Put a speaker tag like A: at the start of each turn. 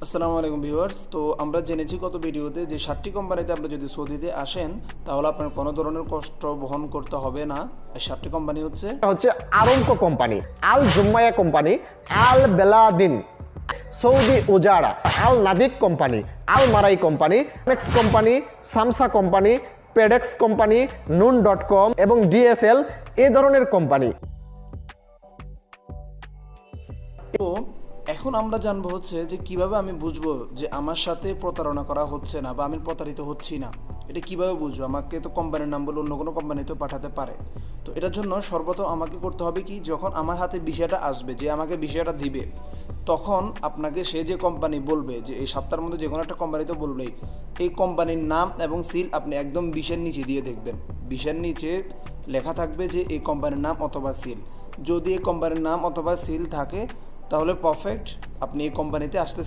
A: আসসালামু আলাইকুম ভিউয়ার্স। তো আমরা জেনেছি গত ভিডিওতে যে 7টি কোম্পানিতে আপনি যদি সৌদিতে আসেন তাহলে আপনার কোনো ধরনের কষ্ট বহন করতে হবে না। এই 7টি কোম্পানি হচ্ছে
B: হচ্ছে আরমকো কোম্পানি, আল জুম্মাইয়া কোম্পানি, আল বেলাদিন, সৌদি উজারা, আল নাদিক কোম্পানি, আল মারাই কোম্পানি, নেক্স কোম্পানি, সামসা কোম্পানি, পেডেক্স কোম্পানি, নুন.com এবং ডিএসএল এই ধরনের কোম্পানি।
A: তো এখন আমরা জানবো হচ্ছে যে কিভাবে আমি বুঝবো যে আমার সাথে প্রতারণা করা হচ্ছে না বা আমি প্রতারিত হচ্ছি না। এটা কিভাবে বুঝবো? আমাকে তো কোম্পানির নাম বলে অন্য কোনো কোম্পানিতেও পাঠাতে পারে। তো এটার জন্য সর্বপ্রথম আমাকে করতে হবে কি, যখন আমার হাতে বিষয়টা আসবে, যে আমাকে বিষয়টা দিবে, তখন আপনাকে সে যে কোম্পানি বলবে, যে এই 7টার মধ্যে যে কোনো একটা কোম্পানিতে বলবেই, এই কোম্পানির নাম এবং সিল আপনি একদম বিষের নিচে দিয়ে দেখবেন। বিষের নিচে লেখা থাকবে যে এই কোম্পানির নাম অথবা সিল। যদি এই কোম্পানির নাম অথবা সিল থাকে তাহলে পারফেক্ট, আপনি এই কোম্পানিতে আসতে